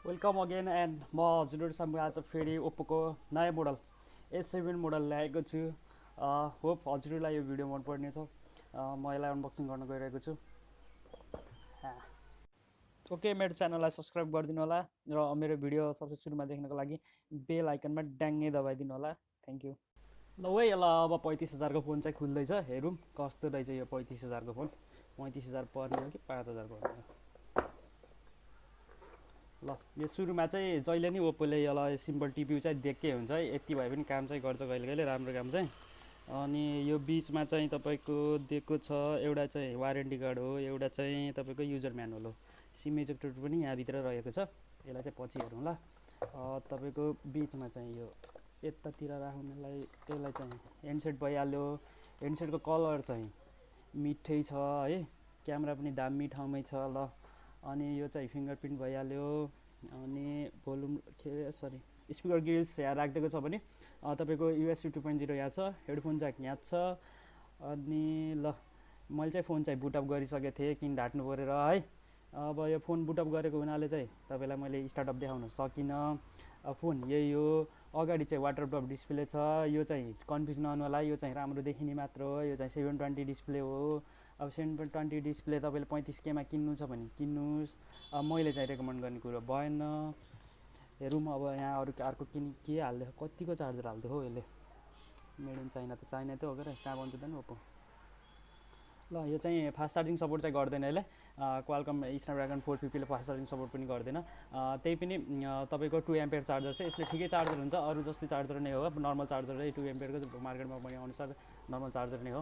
Welcome again and म हजुरहरू सामु आज फेरि ओप्पोको नयाँ मोडल S7 मोडल ल्याएको छु। होप हजुरहरूलाई यो भिडियो मनपर्नेछ। म यसलाई अनबक्सिङ गर्न गइरहेको छु। ओके, मेरो च्यानललाई सब्सक्राइब गरिदिनु होला र मेरो भिडियो सबसे सुरुमा देख्नको लागि बेल आइकनमा ड्याङ्गै दबाइदिनु होला। Thank you. ल है, ल अब 35,000को फोन चाहिँ खुल्दैछ। हेरौँ कस्तो रहेछ यो 35,000को फोन। 35,000 पर्ने हो कि 5,000 पर्ने हो। ल यो सुरुमा चाहिँ जहिले नि ओप्पोले यसलाई सिम्पल टिप्यू चाहिँ दिएकै हुन्छ है। यति भए पनि काम चाहिँ गर्छ कहिले कहिले राम्रो काम चाहिँ। अनि यो बिचमा चाहिँ तपाईँको दिएको छ एउटा चाहिँ वारेन्टी कार्ड हो, एउटा चाहिँ तपाईँको युजर म्यानुअल हो। सिम इजेक्टर पनि यहाँभित्र रहेको छ। यसलाई चाहिँ पछि हेरौँ ल। तपाईँको बिचमा चाहिँ यो यतातिर राख्नुलाई यसलाई चाहिँ ह्यान्डसेट भइहाल्यो। ह्यान्डसेटको कलर चाहिँ मिठै छ है, क्यामेरा पनि दामी ठाउँमै छ। ल अनि यो चाहिँ फिङ्गरप्रिन्ट भइहाल्यो। अनि भोल्युम स्पिकर ग्रिल्स यहाँ राखिदिएको छ भने तपाईँको USB 2.0 यहाँ छ। हेडफोन ज्याक यहाँ छ। अनि ल मैले चाहिँ फोन चाहिँ बुटअप गरिसकेको थिएँ, किन ढाट्नु परेर है। अब यो फोन बुटअप गरेको हुनाले चाहिँ तपाईँलाई मैले स्टार्टअप देखाउन सकिनँ। फोन यही हो। अगाडि चाहिँ वाटरप्रुफ डिस्प्ले छ। यो चाहिँ कन्फ्युज नहुनु होला, यो चाहिँ राम्रो देखिने मात्र हो। यो चाहिँ 720 डिस्प्ले हो। अब 720 डिस्प्ले तपाईँले 35K मा किन्नु छ भने किन्नुहोस्। मैले चाहिँ रेकमेन्ड गर्ने कुरो भएन। हेरौँ अब यहाँ अरू अर्को के हाल्दै, कतिको चार्जर हाल्दै हो यसले। मेड इन चाइना त चाइना त हो क्या, कहाँ बन्छ त नि ओप्पो। ल यो चाहिँ फास्ट चार्जिङ सपोर्ट चाहिँ गर्दैन यसले। क्वालकम स्न्यापड्रागन 450ले फास्ट चार्जिङ सपोर्ट पनि गर्दैन। त्यही पनि तपाईँको 2 एम्पियर चार्जर चाहिँ यसले ठिकै चार्जर हुन्छ। अरू जस्तै चार्जर नै हो, नर्मल चार्जर चाहिँ 2 एम्पियरको मार्केटमा पनि अनुसार नर्मल चार्जर नै हो।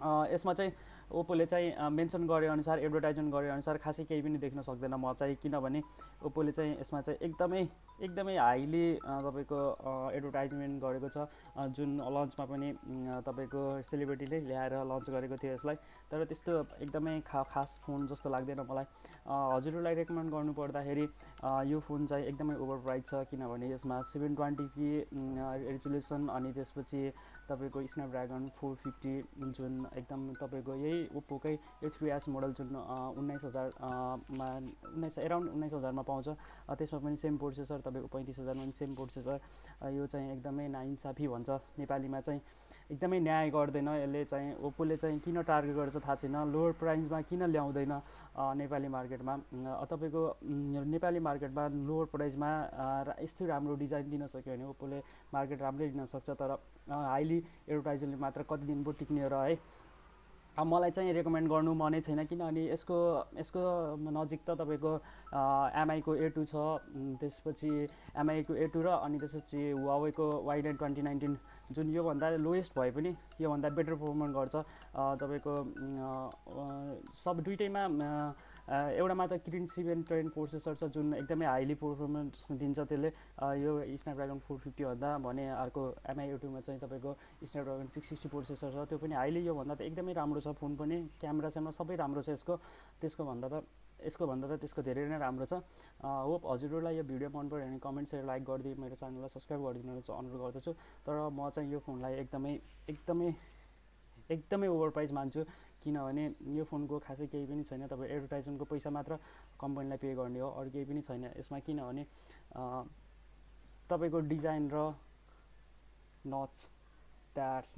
यसमा चाहिँ ओप्पोले चाहिँ मेन्सन गरेअनुसार, एडभर्टाइजमेन्ट गरेअनुसार खासै केही पनि देख्न सक्दैन म चाहिँ, किनभने ओप्पोले चाहिँ यसमा चाहिँ एकदमै हाइली तपाईँको एडभर्टाइजमेन्ट गरेको छ। जुन लन्चमा पनि तपाईँको सेलिब्रिटीले ल्याएर लन्च गरेको थियो यसलाई। तर त्यस्तो एकदमै खास फोन जस्तो लाग्दैन मलाई। हजुरहरूलाई रेकमेन्ड गर्नुपर्दाखेरि यो फोन चाहिँ एकदमै ओभर प्राइस छ, किनभने यसमा 720p रेजोल्युसन अनि त्यसपछि तपाईँको स्न्यापड्रागन 450 जुन एकदम तपाईँको यही ओप्पोकै यो 3S मोडल जुन 19,000 एराउन्ड 19,000मा पाउँछ। त्यसमा पनि सेम प्रोसेसर तपाईँको 35,000मा पनि सेम प्रोसेसर। यो चाहिँ एकदमै नाइन्साफी भन्छ नेपालीमा चाहिँ, एकदमै न्याय गर्दैन यसले चाहिँ। ओप्पोले चाहिँ किन टार्गेट गर्छ थाहा छैन, लोवर प्राइसमा किन ल्याउँदैन नेपाली मार्केटमा। तपाईँको नेपाली मार्केटमा लोवर प्राइसमा यस्तो राम्रो डिजाइन दिन सक्यो भने ओप्पोले मार्केट राम्रै दिन सक्छ। तर हाइली एडभर्टाइजरले मात्र कति दिन पो टिक्ने र है। मलाई चाहिँ रेकमेन्ड गर्नु मनै छैन, किनभने यसको नजिक त तपाईँको एमआईको A2 छ। त्यसपछि एमआईको A2 र अनि त्यसपछि हुवावेको Y9 2019 जुन योभन्दा लोएस्ट भए पनि योभन्दा बेटर पर्फर्मेन्स गर्छ। तपाईँको सब दुइटैमा एउटामा त किरिन 710 प्रोसेसर छ जुन एकदमै हाइली पर्फर्मेन्स दिन्छ त्यसले, यो स्न्यापड्रागन 450 भन्दा भने। अर्को एमआई A2 मा चाहिँ तपाईँको स्न्यापड्रागन 660 प्रोसेसर छ, त्यो पनि हाइली योभन्दा त एकदमै राम्रो छ। फोन पनि क्यामेरा सबै राम्रो छ यसको भन्दा त त्यसको धेरै नै राम्रो छ। होप हजुरहरूलाई यो भिडियो मन पऱ्यो भने कमेन्ट सेयर लाइक गरिदिनु, मेरो च्यानललाई सब्सक्राइब गरिदिनु अनुरोध गर्दछु। तर म चाहिँ यो फोनलाई एकदमै ओभर प्राइस मान्छु, किनभने यो फोनको खासै केही पनि छैन। तपाईँ एडभर्टाइजमेन्टको पैसा मात्र कम्पनीलाई पे गर्ने हो, अरू केही पनि छैन यसमा। किनभने तपाईँको डिजाइन र नट्सलाई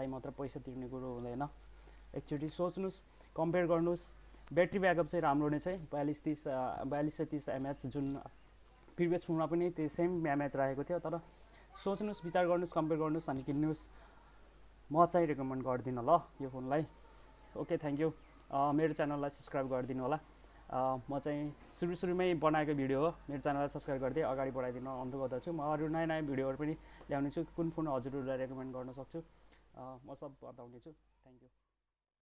मात्र पैसा तिर्ने कुरो हुँदैन। एकचोटि सोच्नुहोस्, कम्पेयर गर्नुहोस्। ब्याट्री ब्याकअप चाहिँ राम्रो नै छ, 4230 mAh जुन प्रिभियस फोनमा पनि त्यो सेम mAh राखेको थियो। तर सोच्नुहोस्, विचार गर्नुहोस्, कम्पेयर गर्नुहोस् अनि किन्नुहोस्। म चाहिँ रेकमेन्ड गर्दिनँ ल यो फोनलाई। Okay, thank you. मेरो च्यानललाई सब्सक्राइब गरिदिनु होला। म चाहिँ सुरुमै बनाएको भिडियो हो, मेरो च्यानललाई सब्सक्राइब गरिदिए अगाडि बढाइदिन अनुरोध गर्दछु। म अरू नयाँ भिडियोहरू पनि ल्याउने छु, कुन फोन हजुरहरूलाई रेकमेन्ड गर्न सक्छु म सब बताउने छु। Thank you.